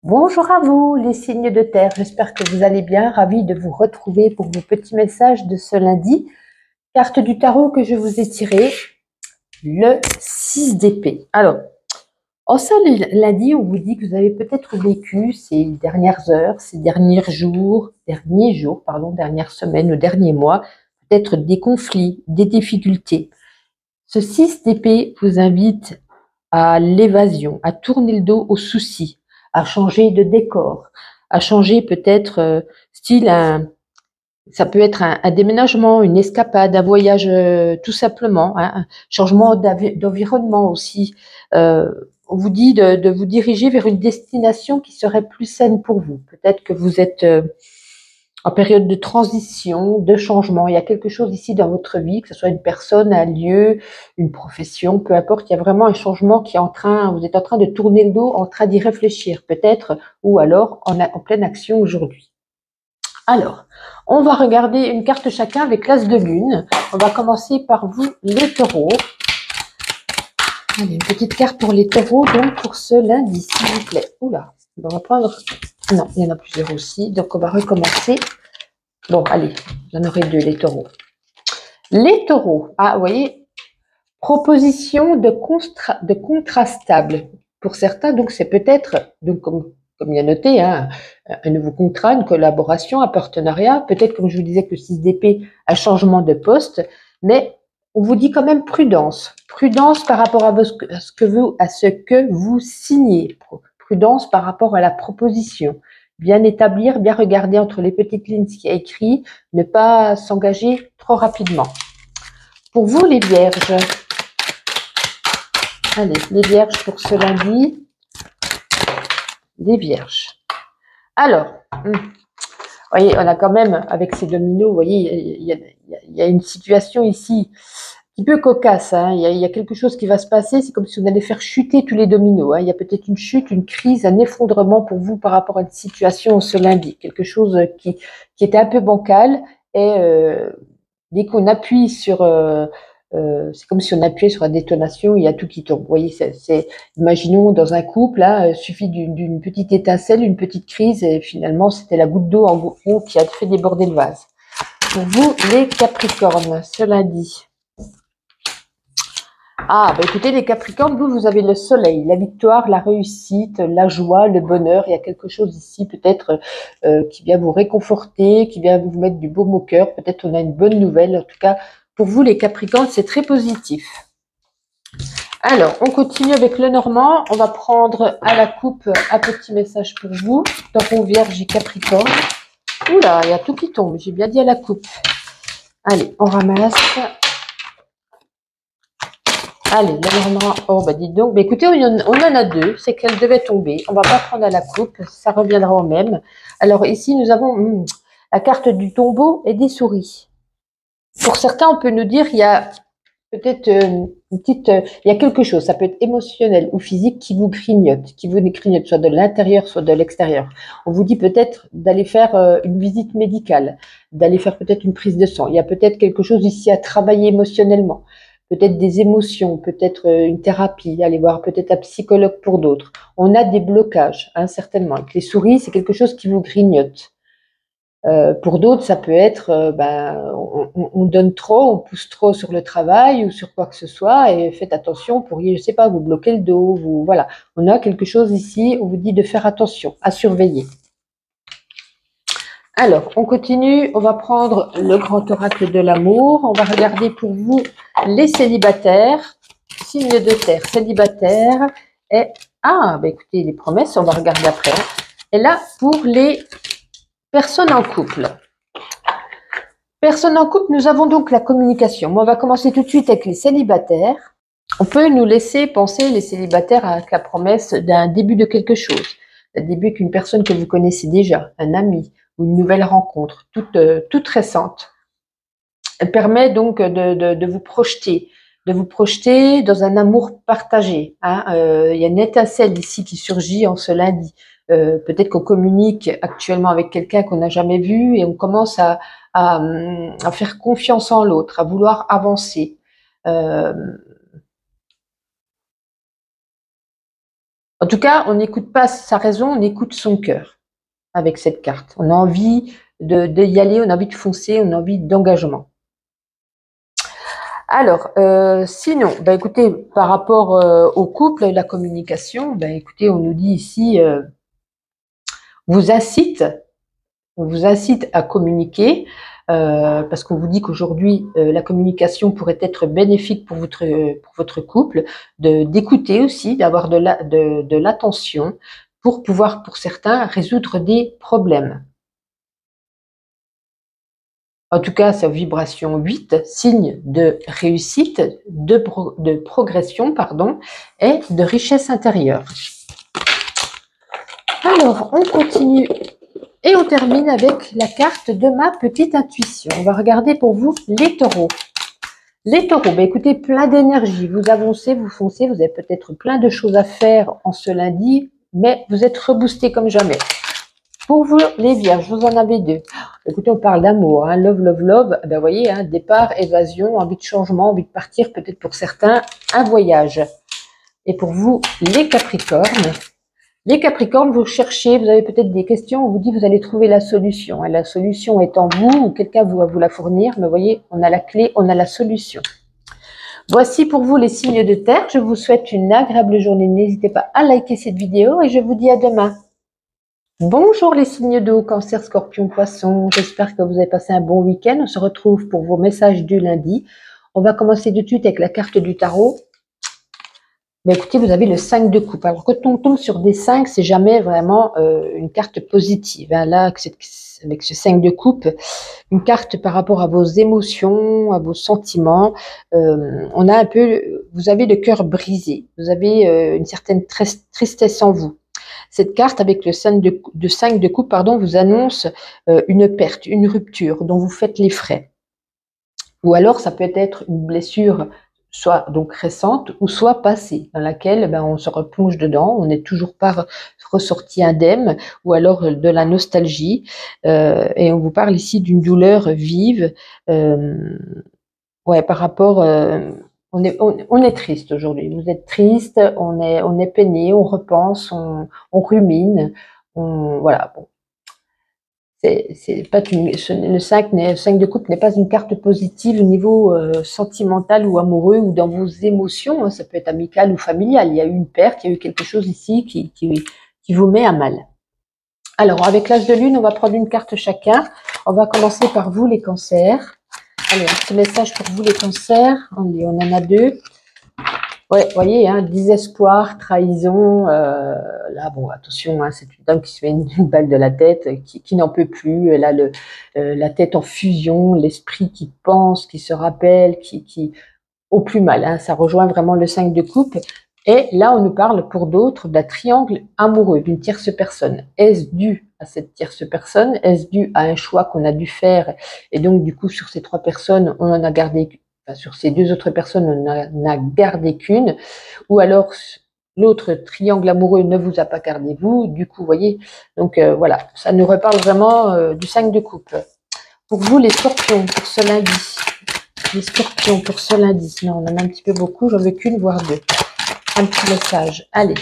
Bonjour à vous, les signes de terre. J'espère que vous allez bien. Ravi de vous retrouver pour vos petits messages de ce lundi. Carte du tarot que je vous ai tirée, le 6 d'épée. Alors, en ce lundi, on vous dit que vous avez peut-être vécu ces dernières heures, ces derniers jours, dernières semaines ou derniers mois, peut-être des conflits, des difficultés. Ce 6 d'épée vous invite à l'évasion, à tourner le dos aux soucis, à changer de décor, à changer peut-être ça peut être un déménagement, une escapade, un voyage tout simplement, hein, un changement d'environnement aussi. On vous dit de vous diriger vers une destination qui serait plus saine pour vous. Peut-être que vous êtes en période de transition, de changement. Il y a quelque chose ici dans votre vie, que ce soit une personne, un lieu, une profession, peu importe. Il y a vraiment un changement qui est vous êtes en train de tourner le dos, en train d'y réfléchir peut-être, ou alors en pleine action aujourd'hui. Alors, on va regarder une carte chacun avec l'as de lune. On va commencer par vous, les taureaux. Allez, une petite carte pour les taureaux, donc pour ce lundi, s'il vous plaît. Oula, on va prendre... Non, il y en a plusieurs aussi, donc on va recommencer. Bon, allez, j'en aurai deux, les taureaux. Les taureaux, vous voyez, proposition de contrat stable. Pour certains, donc c'est peut-être, donc comme il y a noté, hein, un nouveau contrat, une collaboration, un partenariat, peut-être comme je vous disais que le 6 d'épée, un changement de poste, mais on vous dit quand même prudence. Prudence par rapport à ce que vous signez. Prudence par rapport à la proposition. Bien établir, bien regarder entre les petites lignes ce qui est écrit, ne pas s'engager trop rapidement. Pour vous, les vierges, allez, les vierges pour ce lundi, les vierges. Alors, vous voyez, on a quand même, avec ces dominos, vous voyez, il y a une situation ici un peu cocasse, hein. Il y a quelque chose qui va se passer, c'est comme si on allait faire chuter tous les dominos, hein. Il y a peut-être une chute, une crise, un effondrement pour vous par rapport à une situation ce lundi, quelque chose qui était un peu bancal, et dès qu'on appuie sur... c'est comme si on appuyait sur la détonation, il y a tout qui tombe. Vous voyez, imaginons dans un couple, là, suffit d'une petite étincelle, une petite crise, et finalement, c'était la goutte d'eau en gros qui a fait déborder le vase. Pour vous, les Capricornes, ce lundi. Écoutez, les Capricornes, vous avez le soleil, la victoire, la réussite, la joie, le bonheur. Il y a quelque chose ici, peut-être, qui vient vous réconforter, qui vient vous mettre du baume au cœur. Peut-être on a une bonne nouvelle. En tout cas, pour vous, les Capricornes, c'est très positif. Alors, on continue avec le Normand. On va prendre à la coupe un petit message pour vous. Taureau, Vierge et Capricorne. Oula, il y a tout qui tombe. J'ai bien dit à la coupe. Allez, on ramasse. Allez, le Normand. Oh, dites donc. Écoutez, on en a deux. C'est qu'elle devait tomber. On va pas prendre à la coupe. Ça reviendra au même. Alors, ici, nous avons la carte du tombeau et des souris. Pour certains, on peut nous dire qu'il y a peut-être il y a quelque chose, ça peut être émotionnel ou physique qui vous grignote, soit de l'intérieur, soit de l'extérieur. On vous dit peut-être d'aller faire une visite médicale, d'aller faire peut-être une prise de sang. Il y a peut-être quelque chose ici à travailler émotionnellement, peut-être des émotions, peut-être une thérapie, aller voir peut-être un psychologue pour d'autres. On a des blocages, hein, certainement. Avec les souris, c'est quelque chose qui vous grignote. Pour d'autres, ça peut être, on donne trop, on pousse trop sur le travail ou sur quoi que ce soit, et faites attention, je sais pas, vous bloquer le dos, voilà. On a quelque chose ici, on vous dit de faire attention, à surveiller. Alors, on continue, on va prendre le grand oracle de l'amour, on va regarder pour vous les célibataires, signe de terre, célibataire, et, écoutez, les promesses, on va regarder après. Et là, pour les personnes en couple. Personne en couple, nous avons donc la communication. On va commencer tout de suite avec les célibataires. On peut nous laisser penser, les célibataires, avec la promesse d'un début de quelque chose. Un début avec une personne que vous connaissez déjà, un ami ou une nouvelle rencontre, toute récente. Elle permet donc de vous projeter dans un amour partagé. Hein. Il y a une étincelle ici qui surgit en ce lundi. Peut-être qu'on communique actuellement avec quelqu'un qu'on n'a jamais vu et on commence à faire confiance en l'autre, à vouloir avancer. En tout cas, on n'écoute pas sa raison, on écoute son cœur avec cette carte. On a envie d'y aller, on a envie de foncer, on a envie d'engagement. Alors, sinon, bah, écoutez, par rapport au couple et la communication, bah, écoutez, on nous dit ici, vous incite à communiquer, parce qu'on vous dit qu'aujourd'hui, la communication pourrait être bénéfique pour votre couple, d'écouter aussi, d'avoir de l'attention pour pouvoir, pour certains, résoudre des problèmes. En tout cas, sa vibration 8, signe de réussite, de progression, pardon, et de richesse intérieure. Alors, on continue et on termine avec la carte de ma petite intuition. On va regarder pour vous les taureaux. Les taureaux, bah écoutez, plein d'énergie. Vous avancez, vous foncez, vous avez peut-être plein de choses à faire en ce lundi, mais vous êtes reboostés comme jamais. Pour vous, les vierges, vous en avez deux. Écoutez, on parle d'amour, hein, love, love, love. Ben, vous voyez, hein, départ, évasion, envie de changement, envie de partir, peut-être pour certains, un voyage. Et pour vous, les Capricornes, vous cherchez, vous avez peut-être des questions, on vous dit vous allez trouver la solution. Et la solution est en vous, ou quelqu'un va vous la fournir, mais vous voyez, on a la clé, on a la solution. Voici pour vous les signes de terre. Je vous souhaite une agréable journée. N'hésitez pas à liker cette vidéo et je vous dis à demain. Bonjour les signes d'eau, Cancer, Scorpion, Poisson. J'espère que vous avez passé un bon week-end. On se retrouve pour vos messages du lundi. On va commencer tout de suite avec la carte du tarot. Mais écoutez, vous avez le 5 de coupe. Alors quand on tombe sur des 5, c'est jamais vraiment une carte positive. Hein. Là, avec ce 5 de coupe, une carte par rapport à vos émotions, à vos sentiments. On a un peu, vous avez le cœur brisé. Vous avez une certaine tristesse en vous. Cette carte avec le 5 de coupe, pardon, vous annonce une perte, une rupture dont vous faites les frais. Ou alors ça peut être une blessure soit donc récente ou soit passée, dans laquelle on se replonge dedans, on n'est toujours pas ressorti indemne, ou alors de la nostalgie, et on vous parle ici d'une douleur vive, ouais, par rapport... on est triste aujourd'hui. Vous êtes triste, on est peiné, on repense, on rumine, voilà. Bon. C'est pas le 5 de coupe n'est pas une carte positive au niveau sentimental ou amoureux ou dans vos émotions. Hein, ça peut être amical ou familial. Il y a eu une perte, il y a eu quelque chose ici qui vous met à mal. Alors, avec l'âge de lune, on va prendre une carte chacun. On va commencer par vous, les cancers. Allez, un petit message pour vous, les cancers. On en a deux. Ouais, vous voyez, hein, désespoir, trahison. Là, bon, attention, hein, c'est une dame qui se fait une balle de la tête, qui n'en peut plus. Elle a la tête en fusion, l'esprit qui pense, qui se rappelle, qui au plus mal. Hein, ça rejoint vraiment le 5 de coupe. Et là, on nous parle pour d'autres d'un triangle amoureux, d'une tierce personne. Est-ce dû à cette tierce personne? Est-ce dû à un choix qu'on a dû faire? Et donc, du coup, sur ces trois personnes, on en a gardé, enfin, sur ces deux autres personnes, on en a gardé qu'une. Ou alors, l'autre triangle amoureux ne vous a pas gardé vous. Du coup, vous voyez, donc voilà, ça nous reparle vraiment du 5 de coupe. Pour vous, les scorpions, pour ce lundi. Les scorpions, pour ce lundi. Non, on en a un petit peu beaucoup, j'en veux qu'une, voire deux. Un petit message. Allez.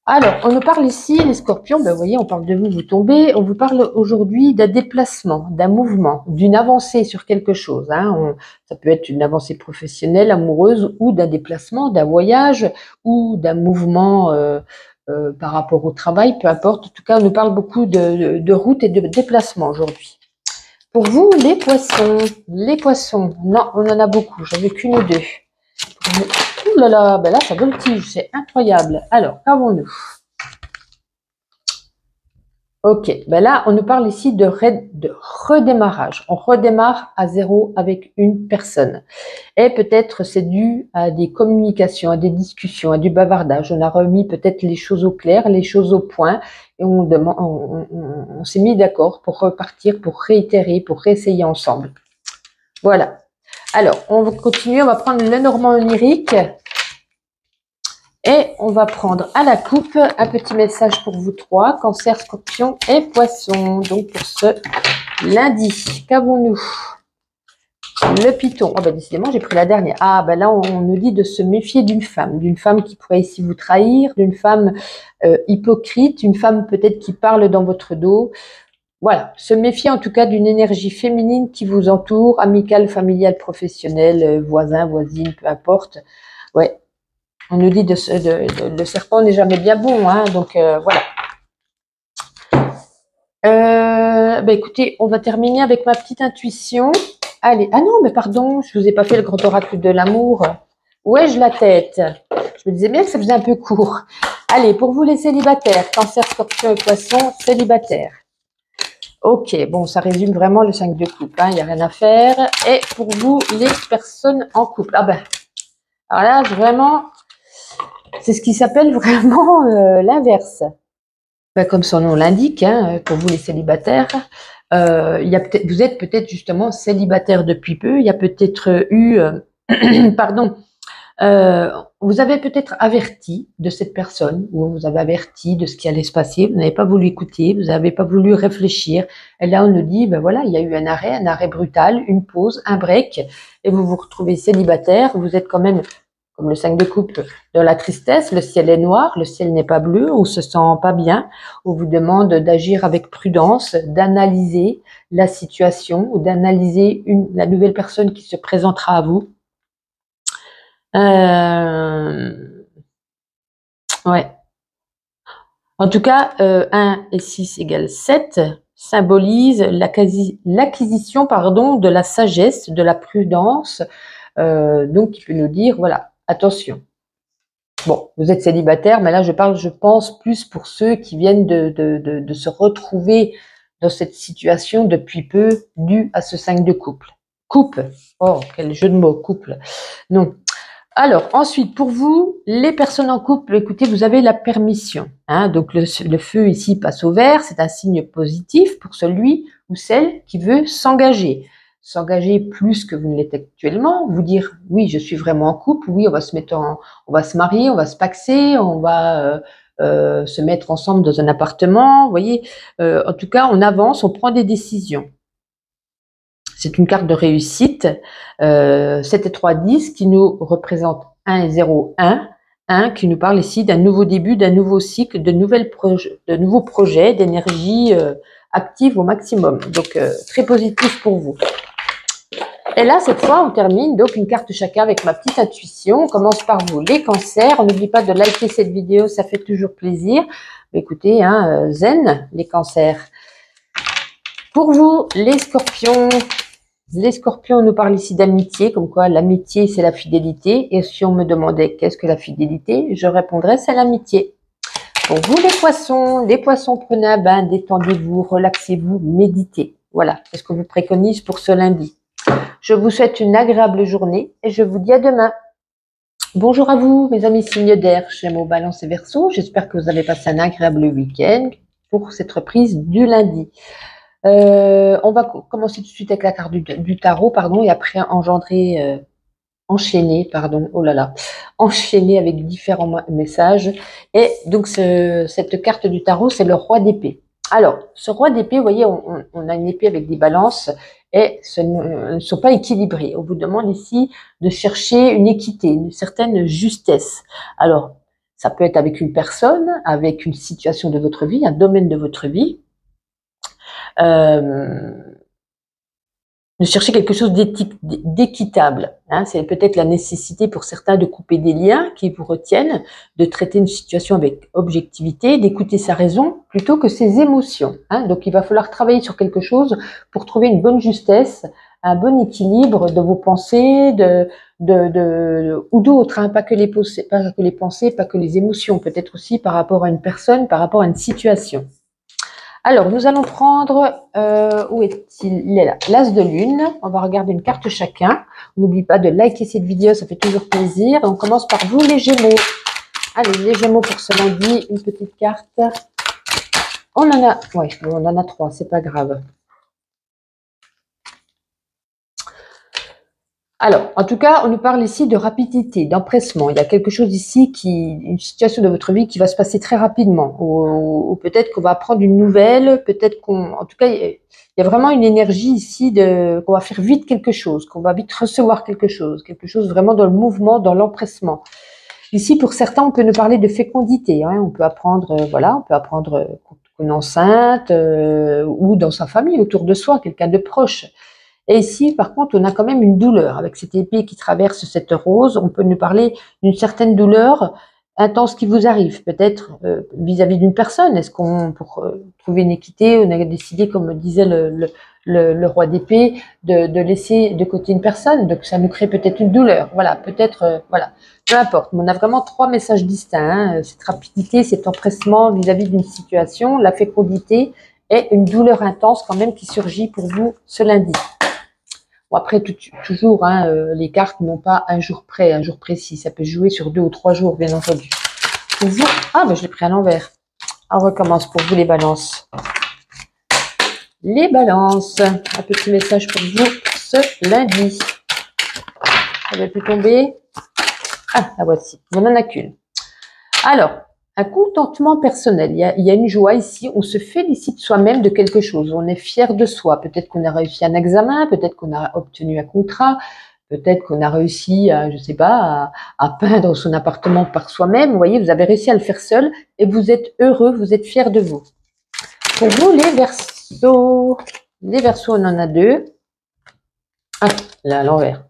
Alors, on nous parle ici, les scorpions, vous voyez, on parle de vous, vous tombez. On vous parle aujourd'hui d'un déplacement, d'un mouvement, d'une avancée sur quelque chose. Hein. Ça peut être une avancée professionnelle, amoureuse, ou d'un déplacement, d'un voyage, ou d'un mouvement par rapport au travail, peu importe. En tout cas, on nous parle beaucoup de route et de déplacement aujourd'hui. Pour vous, les poissons, non, on en a beaucoup, j'en veux qu'une ou deux. Ouh là là, ben là ça voltige, c'est incroyable. Alors, qu'avons-nous? Ok, ben là on nous parle ici de redémarrage. On redémarre à zéro avec une personne. Et peut-être c'est dû à des communications, à des discussions, à du bavardage. On a remis peut-être les choses au clair, les choses au point. Et on s'est mis d'accord pour repartir, pour réitérer, pour réessayer ensemble. Voilà. Alors, on va continuer, on va prendre le Normand onirique. Et on va prendre à la coupe un petit message pour vous trois, Cancer, Scorpion et Poisson. Donc pour ce lundi, qu'avons-nous? Le Python. Oh, ben, décidément, j'ai pris la dernière. Ah, ben là, on nous dit de se méfier d'une femme qui pourrait ici vous trahir, d'une femme hypocrite, une femme peut-être qui parle dans votre dos. Voilà, se méfier en tout cas d'une énergie féminine qui vous entoure, amicale, familiale, professionnelle, voisin, voisine, peu importe. Ouais, on nous dit le serpent n'est jamais bien bon, hein, donc voilà. Ben écoutez, on va terminer avec ma petite intuition. Allez, ah non, mais pardon, je vous ai pas fait le grand oracle de l'amour. Où ai-je la tête? Je me disais bien que ça faisait un peu court. Allez, pour vous les célibataires, Cancer, Scorpion et Poisson, célibataires. Ok, bon, ça résume vraiment le 5 de coupe, hein, il n'y a rien à faire. Et pour vous, les personnes en couple. Ah ben, alors là, vraiment, c'est ce qui s'appelle vraiment l'inverse. Ben, comme son nom l'indique, hein, pour vous les célibataires, vous êtes peut-être justement célibataire depuis peu, il y a peut-être eu, pardon, vous avez peut-être averti de cette personne, ou vous avez averti de ce qui allait se passer, vous n'avez pas voulu écouter, vous n'avez pas voulu réfléchir, et là on nous dit, ben voilà, il y a eu un arrêt brutal, une pause, un break, et vous vous retrouvez célibataire, vous êtes quand même, comme le 5 de coupe, dans la tristesse, le ciel est noir, le ciel n'est pas bleu, on se sent pas bien, on vous demande d'agir avec prudence, d'analyser la situation, ou d'analyser la nouvelle personne qui se présentera à vous. Ouais. En tout cas, 1 et 6 égale 7 symbolise l'acquisition de la sagesse, de la prudence. Donc, il peut nous dire, voilà, attention. Bon, vous êtes célibataire, mais là, je pense, plus pour ceux qui viennent de se retrouver dans cette situation depuis peu, dû à ce 5 de couple. Coupe. Oh, quel jeu de mots, couple. Non. Alors, ensuite, pour vous, les personnes en couple, écoutez, vous avez la permission. Hein, donc, le feu ici passe au vert, c'est un signe positif pour celui ou celle qui veut s'engager. S'engager plus que vous ne l'êtes actuellement, vous dire, oui, je suis vraiment en couple, oui, on va se marier, on va se paxer, on va se mettre ensemble dans un appartement, vous voyez. En tout cas, on avance, on prend des décisions. C'est une carte de réussite, 7 et 3, 10, qui nous représente 1 et 0, 1 qui nous parle ici d'un nouveau début, d'un nouveau cycle, de nouveaux projets, d'énergie active au maximum. Donc, très positif pour vous. Et là, cette fois, on termine donc une carte chacun avec ma petite intuition. On commence par vous, les cancers. On n'oublie pas de liker cette vidéo, ça fait toujours plaisir. Écoutez, hein, zen, les cancers. Pour vous, les scorpions, on nous parle ici d'amitié, comme quoi l'amitié, c'est la fidélité. Et si on me demandait qu'est-ce que la fidélité, je répondrais c'est l'amitié. Pour vous, les poissons, prenez un bain, détendez-vous, relaxez-vous, méditez. Voilà, c'est ce que je vous préconise pour ce lundi. Je vous souhaite une agréable journée et je vous dis à demain. Bonjour à vous, mes amis signes d'air, Gémeaux, Balance et Verseau. J'espère que vous avez passé un agréable week-end pour cette reprise du lundi. On va commencer tout de suite avec la carte du tarot, pardon, et après enchaîner avec différents messages. Et donc, cette carte du tarot, c'est le roi d'épée. Alors, ce roi d'épée, vous voyez, on a une épée avec des balances et ne sont pas équilibrées. On vous demande ici de chercher une équité, une certaine justesse. Alors, ça peut être avec une personne, avec une situation de votre vie, un domaine de votre vie. De chercher quelque chose d'équitable. Hein. C'est peut-être la nécessité pour certains de couper des liens qui vous retiennent, de traiter une situation avec objectivité, d'écouter sa raison plutôt que ses émotions. Hein. Donc il va falloir travailler sur quelque chose pour trouver une bonne justesse, un bon équilibre de vos pensées, ou d'autres, hein, pas que les pensées, pas que les émotions, peut-être aussi par rapport à une personne, par rapport à une situation. Alors, nous allons prendre, où est-il? Il est là, l'As de Lune. On va regarder une carte chacun. N'oublie pas de liker cette vidéo, ça fait toujours plaisir. On commence par vous, les Gémeaux. Allez, les Gémeaux pour ce lundi, une petite carte. On en a 3, c'est pas grave. Alors, en tout cas, on nous parle ici de rapidité, d'empressement. Il y a quelque chose ici une situation de votre vie qui va se passer très rapidement, ou peut-être qu'on va apprendre une nouvelle, peut-être en tout cas, il y a vraiment une énergie ici qu'on va faire vite quelque chose, qu'on va vite recevoir quelque chose vraiment dans le mouvement, dans l'empressement. Ici, pour certains, on peut nous parler de fécondité. Hein. On peut apprendre, on peut apprendre qu'on est enceinte ou dans sa famille, autour de soi, quelqu'un de proche. Et ici, par contre, on a quand même une douleur. Avec cette épée qui traverse cette rose, on peut nous parler d'une certaine douleur intense qui vous arrive, peut-être vis-à-vis d'une personne. Est-ce pour trouver une équité, on a décidé, comme disait le roi d'épée, de laisser de côté une personne, donc ça nous crée peut-être une douleur. Voilà, peut-être, voilà, peu importe. Mais on a vraiment 3 messages distincts, hein. Cette rapidité, cet empressement vis-à-vis d'une situation, la fécondité et une douleur intense quand même qui surgit pour vous ce lundi. Bon, après, toujours, hein, les cartes n'ont pas un jour près, un jour précis. Ça peut jouer sur 2 ou 3 jours, bien entendu. Pour vous, je l'ai pris à l'envers. On recommence pour vous, les balances. Les balances, un petit message pour vous ce lundi. Ça avait pu tomber. Ah, la voici. On n'en a qu'une. Alors, un contentement personnel. Il y a une joie ici. On se félicite soi-même de quelque chose. On est fier de soi. Peut-être qu'on a réussi un examen. Peut-être qu'on a obtenu un contrat. Peut-être qu'on a réussi, je sais pas, à peindre son appartement par soi-même. Vous voyez, vous avez réussi à le faire seul et vous êtes heureux, vous êtes fier de vous. Pour vous, les Verseaux. Les Verseaux, on en a 2. Ah, là, à l'envers.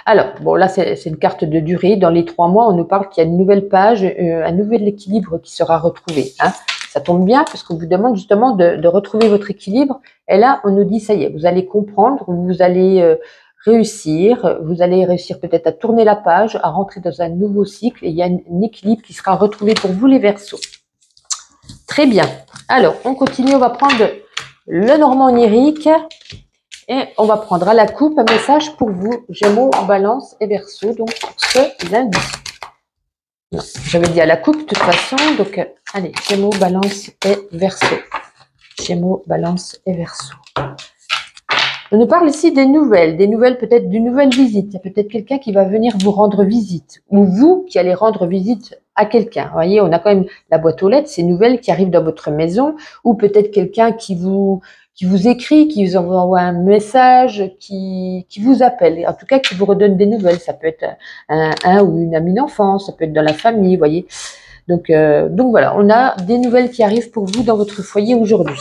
Alors, bon, là, c'est une carte de durée. Dans les 3 mois, on nous parle qu'il y a une nouvelle page, un nouvel équilibre qui sera retrouvé. Hein. Ça tombe bien parce qu'on vous demande justement de retrouver votre équilibre. Et là, on nous dit, ça y est, vous allez comprendre, vous allez réussir peut-être à tourner la page, à rentrer dans un nouveau cycle. Et il y a un équilibre qui sera retrouvé pour vous, les Verseaux. Très bien. Alors, on continue, on va prendre le Normand onirique. Et on va prendre à la coupe un message pour vous, Gémeaux, Balance et Verseau, donc pour ce lundi. J'avais dit à la coupe de toute façon, donc allez, Gémeaux, Balance et Verseau. Gémeaux, Balance et Verseau. On nous parle ici des nouvelles peut-être d'une nouvelle visite. Il y a peut-être quelqu'un qui va venir vous rendre visite, ou vous qui allez rendre visite à quelqu'un. Vous voyez, on a quand même la boîte aux lettres, ces nouvelles qui arrivent dans votre maison, ou peut-être quelqu'un qui vous écrit, qui vous envoie un message, qui vous appelle, en tout cas qui vous redonne des nouvelles. Ça peut être un ou une amie d'enfance, ça peut être dans la famille, vous voyez. Donc voilà, on a des nouvelles qui arrivent pour vous dans votre foyer aujourd'hui.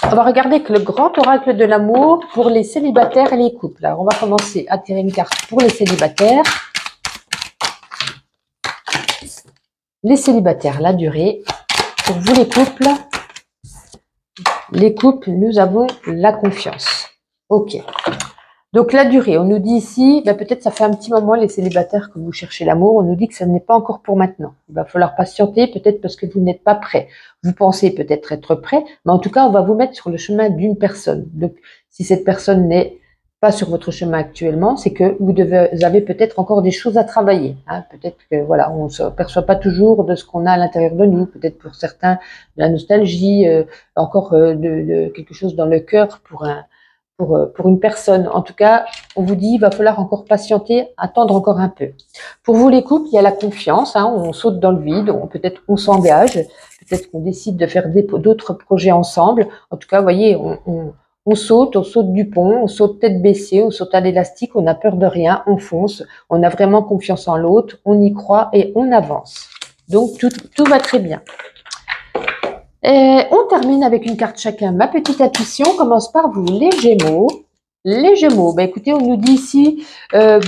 On va regarder que le grand oracle de l'amour pour les célibataires et les couples. Alors on va commencer à tirer une carte pour les célibataires. Les célibataires, la durée. Pour vous les couples. Les couples, nous avons la confiance. Ok. Donc la durée, on nous dit ici, peut-être ça fait un petit moment les célibataires que vous cherchez l'amour, on nous dit que ça n'est pas encore pour maintenant. Il va falloir patienter, peut-être parce que vous n'êtes pas prêt. Vous pensez peut-être être prêt, mais en tout cas, on va vous mettre sur le chemin d'une personne. Donc si cette personne n'est pas sur votre chemin actuellement, c'est que vous avez peut-être encore des choses à travailler. Hein. Peut-être que voilà, on ne se perçoit pas toujours de ce qu'on a à l'intérieur de nous. Peut-être pour certains de la nostalgie, encore de quelque chose dans le cœur pour une personne. En tout cas, on vous dit il va falloir encore patienter, attendre encore un peu. Pour vous les couples, il y a la confiance. Hein, on saute dans le vide, peut-être qu'on s'engage, peut-être qu'on décide de faire d'autres projets ensemble. En tout cas, vous voyez, on saute du pont, on saute tête baissée, on saute à l'élastique, on n'a peur de rien, on fonce, on a vraiment confiance en l'autre, on y croit et on avance. Donc tout va très bien. Et on termine avec une carte chacun. Ma petite intuition commence par vous, les Gémeaux. Les Gémeaux, écoutez, on nous dit ici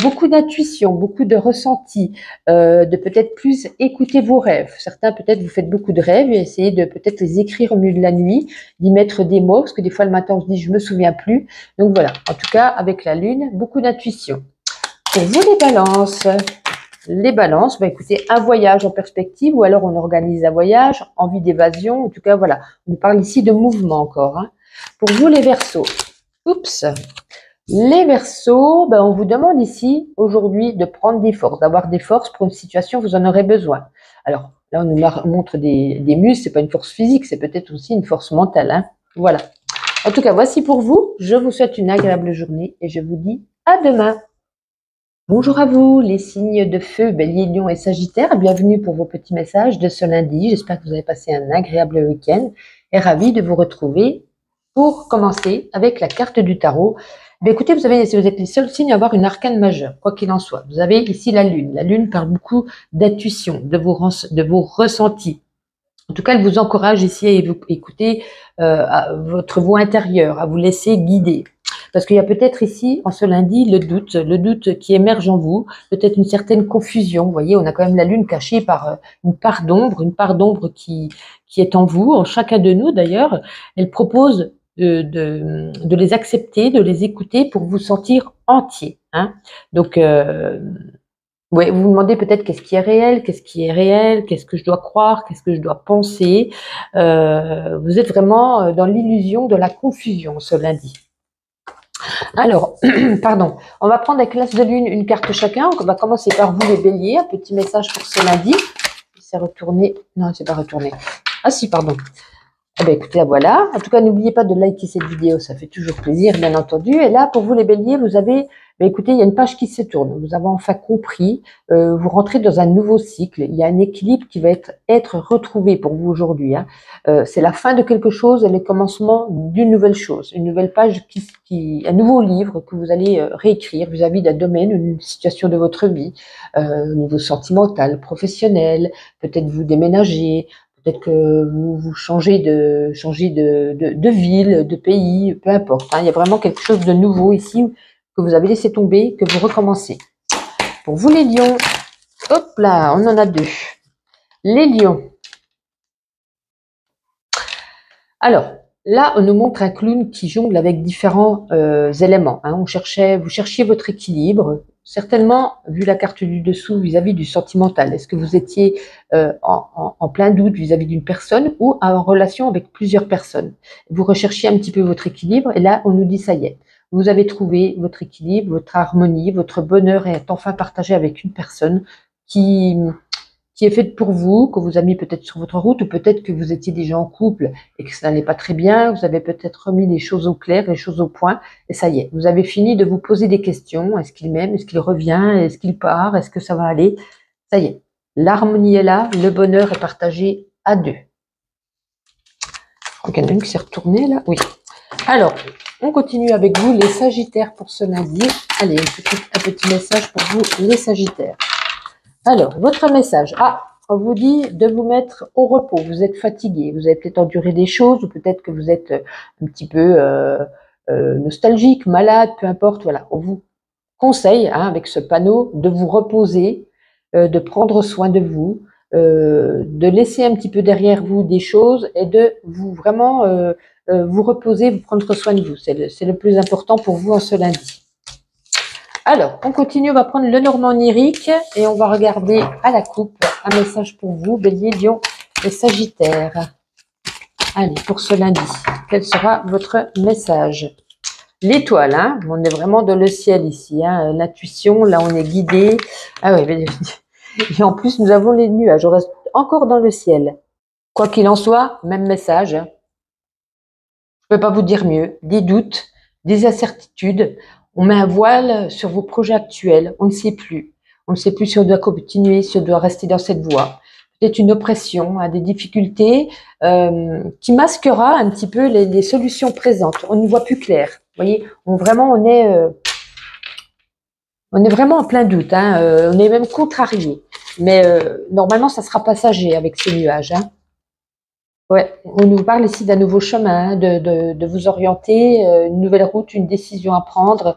beaucoup d'intuition, beaucoup de ressenti, de peut-être plus écouter vos rêves. Certains, peut-être, vous faites beaucoup de rêves et essayez de peut-être les écrire au milieu de la nuit, d'y mettre des mots, parce que des fois, le matin, on se dit, je me souviens plus. Donc voilà, en tout cas, avec la Lune, beaucoup d'intuition. Pour vous, les Balances. Les Balances, écoutez, un voyage en perspective ou alors on organise un voyage, envie d'évasion, en tout cas, voilà. On parle ici de mouvement encore. Hein. Pour vous, les Verseaux. Oups. Les Verseaux, on vous demande ici, aujourd'hui, de prendre des forces, d'avoir des forces pour une situation, vous en aurez besoin. Alors, là, on nous montre des muscles, c'est pas une force physique, c'est peut-être aussi une force mentale. Hein. Voilà. En tout cas, voici pour vous. Je vous souhaite une agréable journée et je vous dis à demain. Bonjour à vous, les signes de feu, Bélier, Lion et Sagittaire. Bienvenue pour vos petits messages de ce lundi. J'espère que vous avez passé un agréable week-end et ravi de vous retrouver pour commencer avec la carte du tarot. Écoutez, vous êtes les seuls signes à avoir une arcane majeure, quoi qu'il en soit. Vous avez ici la Lune. La Lune parle beaucoup d'intuition, de vos ressentis. En tout cas, elle vous encourage ici à écouter à votre voix intérieure, à vous laisser guider. Parce qu'il y a peut-être ici, en ce lundi, le doute qui émerge en vous, peut-être une certaine confusion. Vous voyez, on a quand même la lune cachée par une part d'ombre qui est en vous, en chacun de nous d'ailleurs. Elle propose de les accepter, de les écouter pour vous sentir entier. Hein. Donc, ouais, vous vous demandez peut-être qu'est-ce qui est réel, qu'est-ce que je dois croire, qu'est-ce que je dois penser. Vous êtes vraiment dans l'illusion de la confusion ce lundi. Alors, pardon, on va prendre avec l'As de Lune une carte chacun. On va commencer par vous les béliers. Un petit message pour ce lundi. C'est retourné. Non, c'est pas retourné. Ah si, pardon. Eh bien, écoutez, voilà. En tout cas, n'oubliez pas de liker cette vidéo. Ça fait toujours plaisir, bien entendu. Et là, pour vous les béliers, vous avez... écoutez, il y a une page qui se tourne. Vous avez enfin compris. Vous rentrez dans un nouveau cycle. Il y a un équilibre qui va être retrouvé pour vous aujourd'hui. Hein. C'est la fin de quelque chose et le commencement d'une nouvelle chose. Une nouvelle page, un nouveau livre que vous allez réécrire vis-à-vis d'un domaine, une situation de votre vie, au niveau sentimental, professionnel. Peut-être vous déménager. Peut-être que vous changez de ville, de pays, peu importe. Hein. Il y a vraiment quelque chose de nouveau ici que vous avez laissé tomber, que vous recommencez. Pour vous les lions, hop là, on en a deux. Les lions. Alors, là, on nous montre un clown qui jongle avec différents éléments. Hein. Vous cherchiez votre équilibre. Certainement, vu la carte du dessous vis-à-vis du sentimental, est-ce que vous étiez en plein doute vis-à-vis d'une personne ou en relation avec plusieurs personnes? Vous recherchiez un petit peu votre équilibre et là, on nous dit ça y est. Vous avez trouvé votre équilibre, votre harmonie, votre bonheur est enfin partagé avec une personne qui est faite pour vous, que vous avez mis peut-être sur votre route, ou peut-être que vous étiez déjà en couple et que ça n'allait pas très bien, vous avez peut-être remis les choses au clair, les choses au point, et ça y est, vous avez fini de vous poser des questions. Est-ce qu'il m'aime? Est-ce qu'il revient? Est-ce qu'il part? Est-ce que ça va aller? Ça y est, l'harmonie est là, le bonheur est partagé à deux. Il y en a une qui s'est retournée là, oui. Alors, on continue avec vous les Sagittaires pour ce lundi. Allez, un petit message pour vous les Sagittaires. Alors, votre message. Ah, on vous dit de vous mettre au repos. Vous êtes fatigué. Vous avez peut-être enduré des choses ou peut-être que vous êtes un petit peu nostalgique, malade, peu importe. Voilà, on vous conseille, hein, avec ce panneau, de vous reposer, de prendre soin de vous, de laisser un petit peu derrière vous des choses et de vous vraiment vous reposer, vous prendre soin de vous. C'est le plus important pour vous en ce lundi. Alors, on continue, on va prendre le Normand onirique et on va regarder à la coupe un message pour vous, Bélier, Lion et Sagittaire. Allez, pour ce lundi, quel sera votre message? L'étoile, hein, on est vraiment dans le ciel ici, hein, l'intuition, là on est guidé. Ah oui, et en plus nous avons les nuages, on reste encore dans le ciel. Quoi qu'il en soit, même message. Je ne peux pas vous dire mieux, des doutes, des incertitudes. On met un voile sur vos projets actuels, on ne sait plus. On ne sait plus si on doit continuer, si on doit rester dans cette voie. Peut-être une oppression, hein, des difficultés qui masquera un petit peu les solutions présentes. On n'y voit plus clair. Vous voyez, on est vraiment en plein doute. Hein, on est même contrarié. Mais normalement, ça sera passager avec ces nuages. Hein. Ouais, on nous parle ici d'un nouveau chemin, de vous orienter, une nouvelle route, une décision à prendre.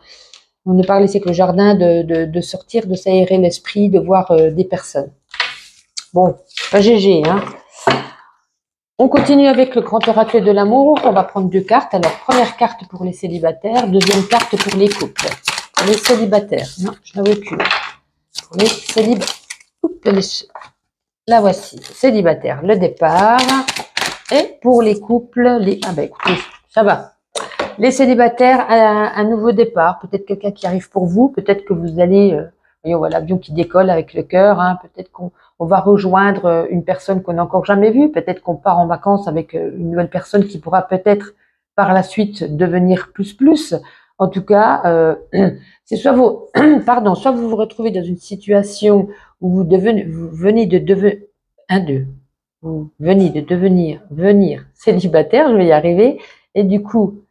On nous parle ici avec le jardin de sortir, de s'aérer l'esprit, de voir des personnes. Bon, pas GG, hein. On continue avec le grand oracle de l'amour. On va prendre deux cartes. Alors, première carte pour les célibataires, deuxième carte pour les couples. Pour les célibataires, non, je n'en veux plus. Pour les célibataires, la voici, célibataire, le départ. Et pour les couples, ah ben écoutez, ça va. Les célibataires, un nouveau départ, peut-être quelqu'un qui arrive pour vous, peut-être que vous allez, voyez, on voit l'avion qui décolle avec le cœur, hein, peut-être qu'on va rejoindre une personne qu'on n'a encore jamais vue, peut-être qu'on part en vacances avec une nouvelle personne qui pourra peut-être par la suite devenir plus. En tout cas, c'est soit vous, pardon, soit vous vous retrouvez dans une situation où vous venez de devenir célibataire, je vais y arriver, et du coup,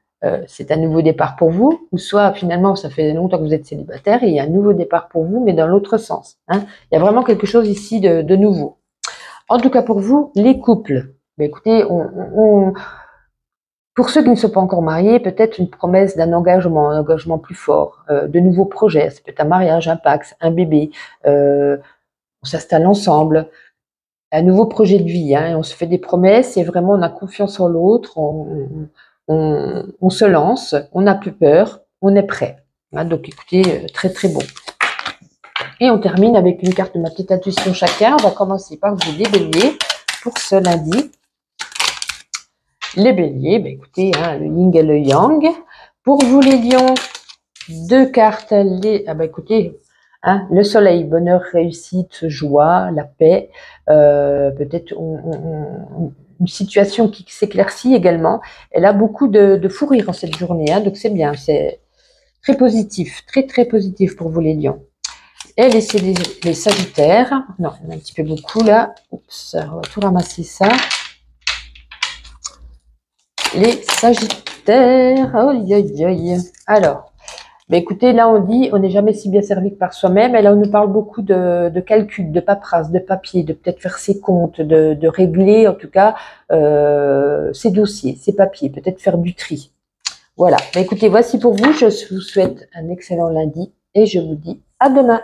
c'est un nouveau départ pour vous, ou soit finalement, ça fait longtemps que vous êtes célibataire et il y a un nouveau départ pour vous, mais dans l'autre sens. Hein. Il y a vraiment quelque chose ici de nouveau. En tout cas, pour vous, les couples, ben écoutez, pour ceux qui ne sont pas encore mariés, peut-être une promesse d'un engagement, un engagement plus fort, de nouveaux projets. Ça peut être un mariage, un Pacs, un bébé. On s'installe ensemble, un nouveau projet de vie. Hein, on se fait des promesses et vraiment on a confiance en l'autre. On se lance, on n'a plus peur, on est prêt. Hein, donc écoutez, très très bon. Et on termine avec une carte de ma petite intuition chacun. On va commencer par vous les béliers pour ce lundi. Les béliers, ben écoutez, hein, le yin et le yang. Pour vous les lions, 2 cartes. Écoutez, hein, le soleil, bonheur, réussite, joie, la paix. Peut-être une situation qui s'éclaircit également. Elle a beaucoup de fou rire en cette journée, hein, donc c'est bien, c'est très positif, très très positif pour vous les lions. Et laissez les sagittaires. Non, il y en a un petit peu beaucoup là. Oups, on va tout ramasser ça. Les sagittaires. Aïe, aïe, aïe. Alors, ben écoutez, là on dit, on n'est jamais si bien servi que par soi-même. Et là on nous parle beaucoup de calcul, de paperasse, de papier, de peut-être faire ses comptes, de régler en tout cas ses dossiers, ses papiers, peut-être faire du tri. Voilà. Ben écoutez, voici pour vous. Je vous souhaite un excellent lundi et je vous dis à demain.